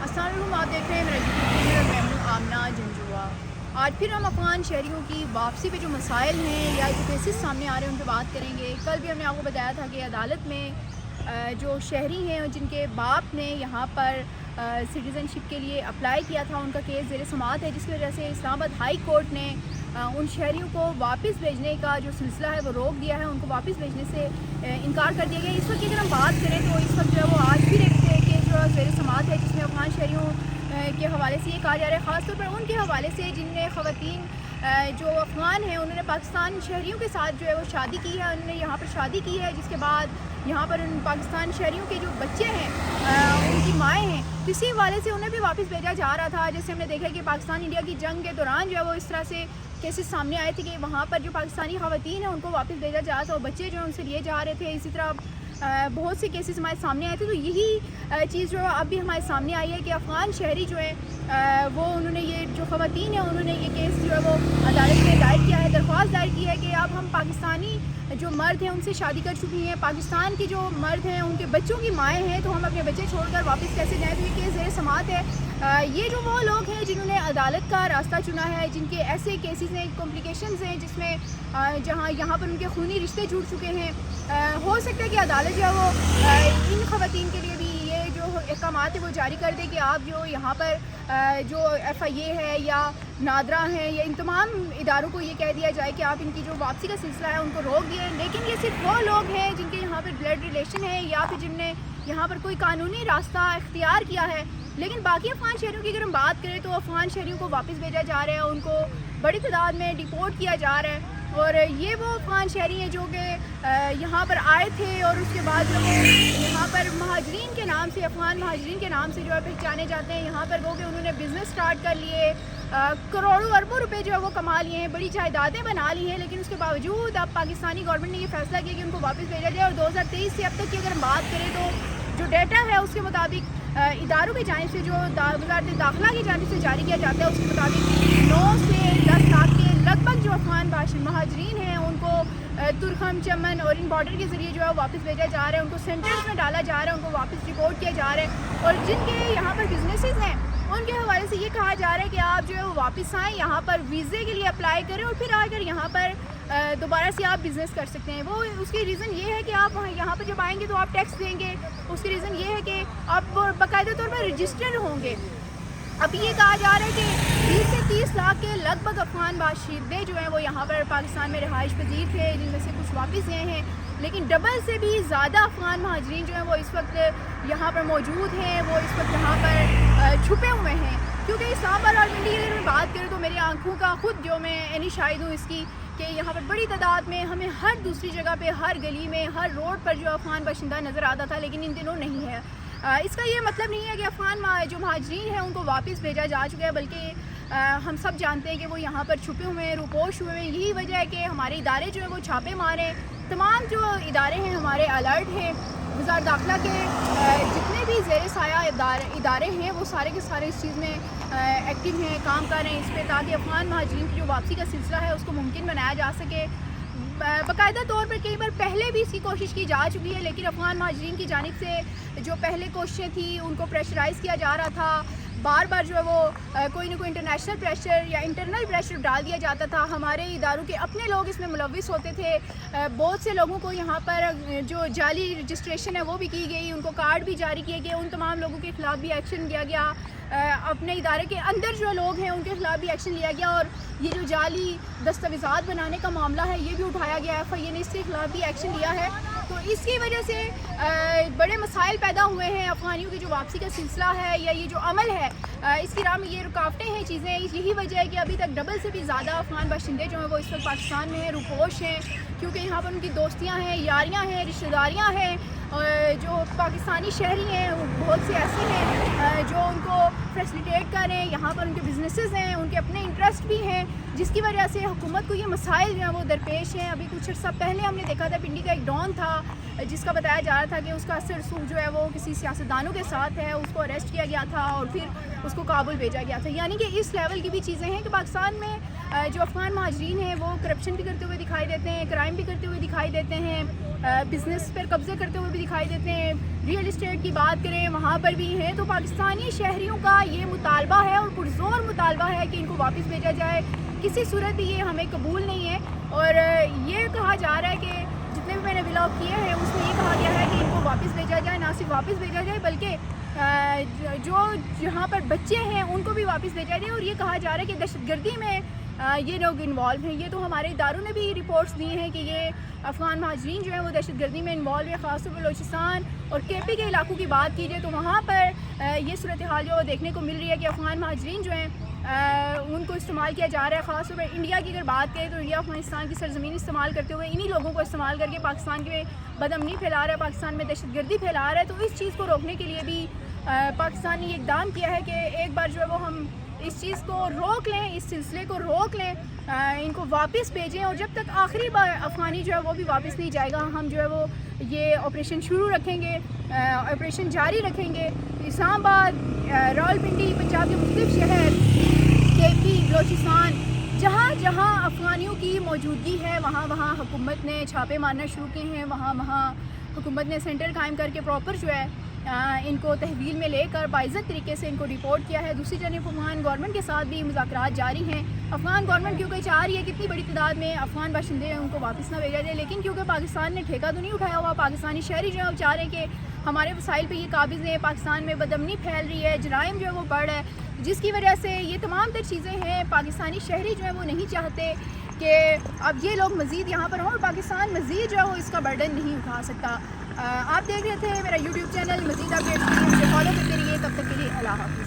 السلام علیکم، آپ دیکھ رہے ہیں میرا یوٹیوب چینل اور میں ہوں آمنہ جنجوا۔ آج پھر ہم افغان شہریوں کی واپسی پہ جو مسائل ہیں یا جو کیسز سامنے آ رہے ہیں ان پہ بات کریں گے۔ کل بھی ہم نے آپ کو بتایا تھا کہ عدالت میں جو شہری ہیں جن کے باپ نے یہاں پر سٹیزن شپ کے لیے اپلائی کیا تھا، ان کا کیس زیر سماعت ہے، جس کی وجہ سے اسلام آباد ہائی کورٹ نے ان شہریوں کو واپس بھیجنے کا جو سلسلہ ہے وہ روک دیا ہے، ان کو واپس بھیجنے سے انکار کر دیا گیا۔ اس وقت کی اگر ہم بات کریں تو اس وقت جو ہے وہ آج بھی کیس جو زیر سماعت ہے، جس میں افغان شہریوں کے حوالے سے یہ کہا جا رہا ہے، خاص طور پر ان کے حوالے سے جن نے خواتین جو افغان ہیں انہوں نے پاکستان شہریوں کے ساتھ جو ہے وہ شادی کی ہے، انہوں نے یہاں پر شادی کی ہے، جس کے بعد یہاں پر ان پاکستان شہریوں کے جو بچے ہیں ان کی مائیں ہیں، اسی حوالے سے انہیں بھی واپس بھیجا جا رہا تھا۔ جیسے ہم نے دیکھا کہ پاکستان انڈیا کی جنگ کے دوران جو ہے وہ اس طرح سے کیسز سامنے آئے تھے کہ وہاں پر جو پاکستانی خواتین ہیں ان کو واپس بھیجا جا رہا تھا اور بچے جو ہیں ان سے لیے جا رہے تھے۔ اسی طرح بہت سے کیسز ہمارے سامنے آئے تھے، تو یہی چیز جو اب بھی ہمارے سامنے آئی ہے کہ افغان شہری جو ہیں وہ انہوں نے یہ جو خواتین ہیں انہوں نے یہ کیس جو ہے وہ عدالت میں دائر کیا ہے، درخواست دائر کی ہے کہ اب ہم پاکستانی جو مرد ہیں ان سے شادی کر چکی ہیں، پاکستان کے جو مرد ہیں ان کے بچوں کی مائیں ہیں، تو ہم اپنے بچے چھوڑ کر واپس کیسے جائیں۔ تو یہ کیس زیر سماعت ہے۔ یہ جو وہ لوگ ہیں جنہوں نے عدالت کا راستہ چنا ہے، جن کے ایسے کیسز ہیں، کمپلیکیشنز ہیں، جس میں جہاں یہاں پر ان کے خونی رشتے جڑ چکے ہیں، ہو سکتا ہے کہ عدالت جو ہے وہ ان خواتین کے لیے بھی یہ جو احکامات ہیں وہ جاری کر دے کہ آپ جو یہاں پر جو ایف آئی اے ہے یا نادرا ہیں یا ان تمام اداروں کو یہ کہہ دیا جائے کہ آپ ان کی جو واپسی کا سلسلہ ہے ان کو روک دیں۔ لیکن یہ صرف وہ لوگ ہیں جن کے یہاں پر بلڈ ریلیشن ہے یا پھر جن نے یہاں پر کوئی قانونی راستہ اختیار کیا ہے۔ لیکن باقی افغان شہریوں کی اگر ہم بات کریں تو افغان شہریوں کو واپس بھیجا جا رہا ہے، ان کو بڑی تعداد میں ڈیپورٹ کیا جا رہا ہے، اور یہ وہ افغان شہری ہیں جو کہ یہاں پر آئے تھے اور اس کے بعد جو یہاں پر مہاجرین کے نام سے، افغان مہاجرین کے نام سے جو ہے پہچانے جاتے ہیں۔ یہاں پر گو کہ انہوں نے بزنس سٹارٹ کر لیے، کروڑوں اربوں روپے جو ہے وہ کما لیے ہیں، بڑی جائیدادیں بنا لی ہیں، لیکن اس کے باوجود اب پاکستانی گورنمنٹ نے یہ فیصلہ کیا کہ ان کو واپس بھیجا جائے۔ اور 2023 سے اب تک کی اگر ہم بات کریں تو جو ڈیٹا ہے اس کے مطابق اداروں کی جانب سے جو وزارت داخلہ کی جانب سے جاری کیا جاتا ہے اس کے مطابق 9 سے 10 لاکھ کے لگ بھگ جو افغان مہاجرین ہیں ان کو ترکھم، چمن اور ان بارڈر کے ذریعے جو ہے واپس بھیجا جا رہا ہے، ان کو سینٹرز میں ڈالا جا رہا ہے، ان کو واپس ڈیپورٹ کیا جا رہا ہے۔ اور جن کے یہاں پر بزنسز ہیں ان کے حوالے سے یہ کہا جا رہا ہے کہ آپ جو ہے وہ واپس آئیں، یہاں پر ویزے کے لیے اپلائی کریں اور پھر آ کر یہاں پر دوبارہ سے آپ بزنس کر سکتے ہیں۔ وہ اس کی ریزن یہ ہے کہ آپ یہاں پر جب آئیں گے تو آپ ٹیکس دیں گے، اس کی ریزن یہ ہے کہ آپ باقاعدہ طور پر رجسٹرڈ ہوں گے۔ اب یہ کہا جا رہا ہے کہ 20 سے 30 لاکھ کے لگ بھگ افغان باشندے جو ہیں وہ یہاں پر پاکستان میں رہائش پذیر تھے، جن میں سے کچھ واپس گئے ہیں، لیکن ڈبل سے بھی زیادہ افغان مہاجرین جو ہیں وہ اس وقت یہاں پر موجود ہیں، وہ اس وقت یہاں پر چھپے ہوئے ہیں۔ کیونکہ اسلام آباد اور منڈی کی اگر میں بات کروں تو میری آنکھوں کا خود جو میں عینی شاہد ہوں اس کی کہ یہاں پر بڑی تعداد میں ہمیں ہر دوسری جگہ پہ، ہر گلی میں، ہر روڈ پر جو افغان باشندہ نظر آتا تھا، لیکن ان دنوں نہیں ہے۔ اس کا یہ مطلب نہیں ہے کہ افغان جو مہاجرین ہیں ان کو واپس بھیجا جا چکا ہے، بلکہ ہم سب جانتے ہیں کہ وہ یہاں پر چھپے ہوئے ہیں، روپوش ہوئے ہیں۔ یہی وجہ ہے کہ ہمارے ادارے جو ہیں وہ چھاپے مارے، تمام جو ادارے ہیں ہمارے الرٹ ہیں، وزارت داخلہ کے جتنے بھی زیر سایہ ادارے ہیں وہ سارے کے سارے اس چیز میں ایکٹیو ہیں، کام کر رہے ہیں اس پہ، تاکہ افغان مہاجرین کی جو واپسی کا سلسلہ ہے اس کو ممکن بنایا جا سکے۔ باقاعدہ طور پر کئی بار پہلے بھی اس کی کوشش کی جا چکی ہے، لیکن افغان مہاجرین کی جانب سے جو پہلے کوششیں تھیں ان کو پریشرائز کیا جا رہا تھا، بار بار جو ہے وہ کوئی نہ کوئی انٹرنیشنل پریشر یا انٹرنل پریشر ڈال دیا جاتا تھا۔ ہمارے اداروں کے اپنے لوگ اس میں ملوث ہوتے تھے، بہت سے لوگوں کو یہاں پر جو جعلی رجسٹریشن ہے وہ بھی کی گئی، ان کو کارڈ بھی جاری کیے گئے، ان تمام لوگوں کے خلاف بھی ایکشن لیا گیا، اپنے ادارے کے اندر جو لوگ ہیں ان کے خلاف بھی ایکشن لیا گیا، اور یہ جو جعلی دستاویزات بنانے کا معاملہ ہے یہ بھی اٹھایا گیا ہے، ایف آئی اے نے اس کے خلاف بھی ایکشن لیا ہے۔ تو اس کی وجہ سے بڑے مسائل پیدا ہوئے ہیں۔ افغانیوں کی جو واپسی کا سلسلہ ہے یا یہ جو عمل ہے اس کی راہ میں یہ رکاوٹیں ہیں، چیزیں، یہی وجہ ہے کہ ابھی تک ڈبل سے بھی زیادہ افغان باشندے جو ہیں وہ اس وقت پاکستان میں ہیں، روپوش ہیں، کیونکہ یہاں پر ان کی دوستیاں ہیں، یاریاں ہیں، رشتہ داریاں ہیں، جو پاکستانی شہری ہیں وہ بہت سے ایسے ہیں جو ان کو فیسلیٹیٹ کر رہے ہیں، یہاں پر ان کے بزنسز ہیں، ان کے اپنے انٹرسٹ بھی ہیں، جس کی وجہ سے حکومت کو یہ مسائل جو ہیں وہ درپیش ہیں۔ ابھی کچھ عرصہ پہلے ہم نے دیکھا تھا پنڈی کا ایک ڈان تھا جس کا بتایا جا رہا تھا کہ اس کا اثر رسوخ جو ہے وہ کسی سیاستدانوں کے ساتھ ہے، اس کو اریسٹ کیا گیا تھا اور پھر اس کو کابل بھیجا گیا تھا۔ یعنی کہ اس لیول کی بھی چیزیں ہیں کہ پاکستان میں جو افغان مہاجرین ہیں وہ کرپشن بھی کرتے ہوئے دکھائی دیتے ہیں، کرائم بھی کرتے ہوئے دکھائی دیتے ہیں، بزنس پر قبضے کرتے ہوئے بھی دکھائی دیتے ہیں. ریئل اسٹیٹ کی بات کریں وہاں پر بھی ہیں. تو پاکستانی شہریوں کا یہ مطالبہ ہے اور پرزور مطالبہ ہے کہ ان کو واپس بھیجا جائے. کسی صورت بھی یہ ہمیں قبول نہیں ہے. اور یہ کہا جا رہا ہے کہ جتنے بھی میں نے ولاگ کیے ہیں اس میں یہ کہا گیا ہے کہ ان کو واپس بھیجا جائے. نہ صرف واپس بھیجا جائے بلکہ جو جہاں پر بچے ہیں ان کو بھی واپس بھیجا جائے. اور یہ کہا جا رہا ہے کہ دہشت گردی میں یہ لوگ انوالو ہیں. یہ تو ہمارے اداروں نے بھی رپورٹس دی ہیں کہ یہ افغان مہاجرین جو ہیں وہ دہشت گردی میں انوالو ہیں. خاص طور پر بلوچستان اور کے پی کے علاقوں کی بات کی جائے تو وہاں پر یہ صورتحال جو دیکھنے کو مل رہی ہے کہ افغان مہاجرین جو ہیں ان کو استعمال کیا جا رہا ہے. خاص طور پر انڈیا کی اگر بات کریں تو انڈیا افغانستان کی سرزمین استعمال کرتے ہوئے انہی لوگوں کو استعمال کر کے پاکستان کے بدامنی پھیلا رہا ہے, پاکستان میں دہشت گردی پھیلا رہا ہے. تو اس چیز کو روکنے کے لیے بھی پاکستان نے یہ اقدام کیا ہے کہ ایک بار جو ہے وہ ہم اس چیز کو روک لیں, اس سلسلے کو روک لیں, ان کو واپس بھیجیں. اور جب تک آخری بار افغانی جو ہے وہ بھی واپس نہیں جائے گا ہم جو ہے وہ یہ آپریشن شروع رکھیں گے, آپریشن جاری رکھیں گے. اسلام آباد, راولپنڈی, پنجاب کے مختلف شہر, کے پی, بلوچستان, جہاں جہاں افغانیوں کی موجودگی ہے وہاں حکومت نے چھاپے مارنا شروع کیے ہیں. وہاں حکومت نے سینٹر قائم کر کے پراپر جو ہے ان کو تحویل میں لے کر باعزت طریقے سے ان کو ڈپورٹ کیا ہے. دوسری جانب افغان گورنمنٹ کے ساتھ بھی مذاکرات جاری ہیں. افغان گورنمنٹ کیونکہ چاہ رہی ہے کتنی بڑی تعداد میں افغان باشندے ہیں ان کو واپس نہ بھیجا جائے, لیکن کیونکہ پاکستان نے ٹھیکہ تو نہیں اٹھایا ہوا. پاکستانی شہری جو ہے وہ چاہ رہے ہیں کہ ہمارے وسائل پہ یہ قابض ہیں, پاکستان میں بدامنی پھیل رہی ہے, جرائم جو ہے وہ بڑھ ہے, جس کی وجہ سے یہ تمام تر چیزیں ہیں. پاکستانی شہری جو ہے وہ نہیں چاہتے کہ اب یہ لوگ مزید یہاں پر ہوں, اور پاکستان مزید جو ہے وہ اس کا برڈن نہیں اٹھا سکتا. آپ دیکھ رہے تھے میرا یوٹیوب چینل. مزید اپڈیٹس کے لیے مجھے فالو کرتے رہیے. تب تک کے لیے اللہ حافظ.